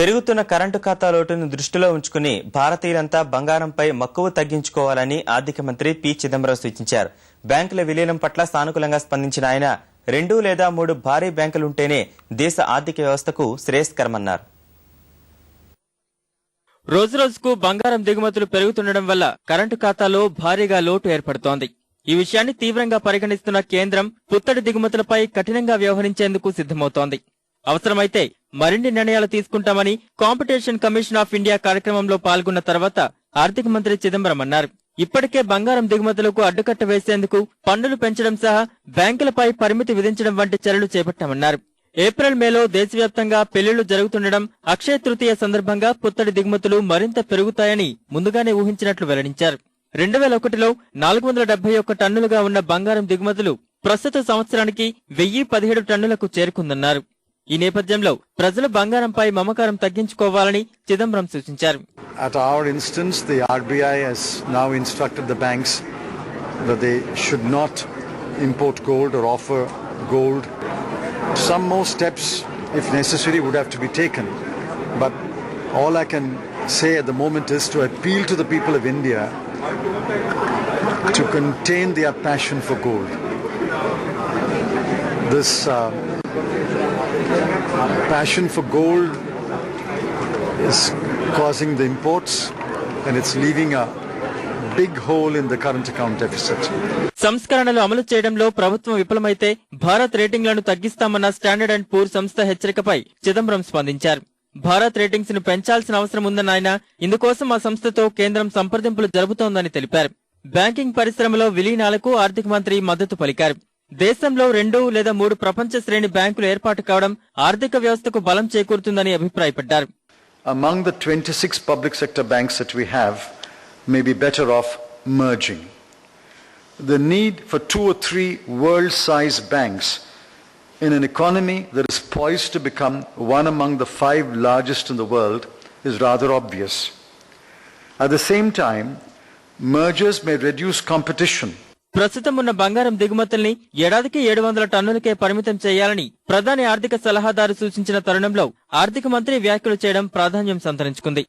పెరుగుతున్న కరెంటు ఖాతా లోటును దృష్టిలో ఉంచుకుని భారతీయులంతా బంగారంపై మక్కువ తగ్గించుకోవాలని ఆర్థిక మంత్రి పి చిదంబరం సూచించారు. బ్యాంకుల విలీనం పట్ల సానుకూలంగా స్పందించిన ఆయన 2 లేదా 3 భారీ బ్యాంకులుంటేనే దేశ ఆర్థిక వ్యవస్థకు శ్రేయస్కరమన్నారు. రోజురోజుకు బంగారం దిగుమతులు పెరుగుతుండడం వల్ల కరెంటు ఖాతాలో భారీగా లోటు ఏర్పడుతోంది. ఈ విషయాన్ని తీవ్రంగా పరిగణిస్తున్న కేంద్రం పుత్తడి దిగుమతులపై కఠినంగా వ్యవహరించేందుకు సిద్ధమవుతోంది. అవసరమైతే మరిన్ని నిర్ణయాలు తీసుకుంటామని కాంపిటీషన్ కమిషన్ ఆఫ్ ఇండియా కార్యక్రమంలో పాల్గొన్న తర్వాత ఆర్థిక మంత్రి చిదంబరం అన్నారు. ఇప్పటికే బంగారం దిగుమతులకు అడ్డుకట్ట వేసేందుకు పన్నులు పెంచడం సహా బ్యాంకులపై పరిమితి విధించడం వంటి చర్యలు చేపట్టామన్నారు. ఏప్రిల్ మేలో దేశవ్యాప్తంగా పెళ్లిళ్లు జరుగుతుండడం, అక్షయ తృతీయ సందర్భంగా పుత్తడి దిగుమతులు మరింత పెరుగుతాయని ముందుగానే ఊహించినట్లు వెల్లడించారు. 2001లో 471 టన్నులుగా ఉన్న బంగారం దిగుమతులు ప్రస్తుత సంవత్సరానికి 1017 టన్నులకు చేరుకుందన్నారు. ఈ నేపథ్యంలో ప్రజలు బంగారంపై మమకారం తగ్గించుకోవాలని చిదంబరం సూచించారు. At our instance, the RBI has now instructed the banks that they should not import gold or offer gold. Some more steps, if necessary, would have to be taken. But all I can say at the moment is to appeal to the people of India to contain their passion for gold. This passion for gold is causing the imports and it's leaving a big hole in the current account deficit. సంస్కరణలు అమలు చేయడంలో ప్రభుత్వం విఫలమైతే Bharat రేటింగ్లను తగ్గిస్తామన్న standard and poor సంస్థ హెచ్చరికపై చిదంబరం స్పందించారు. Bharat ratings ను పెంచాల్సిన అవసరం ఉందన్న ఆయన ఇందుకోసం ఆ సంస్థతో కేంద్రం సంప్రదింపులు జరుపుతోందని తెలిపారు. బ్యాంకింగ్ పరిశ్రమలో విలీనాలకు ఆర్థిక మంత్రి మద్దతు పలికారు. దేశంలో 2 లేదా 3 ప్రపంచ శ్రేణి బ్యాంకులు ఏర్పాటు కావడం ఆర్థిక వ్యవస్థకు బలం చేకూరుతుందని అభిప్రాయపడ్డారు. Among the 26 public sector banks that we have, may be better off merging. The need for 2 or 3 world-sized banks in an economy that is poised to become one among the 5 largest in the world is rather obvious. At the same time, mergers may reduce competition. ప్రస్తుతం ఉన్న బంగారం దిగుమతుల్ని ఏడాదికి 700 టన్నులకే పరిమితం చేయాలని ప్రధాని ఆర్థిక సలహాదారు సూచించిన తరుణంలో ఆర్థిక మంత్రి వ్యాఖ్యలు చేయడం ప్రాధాన్యం సంతరించుకుంది.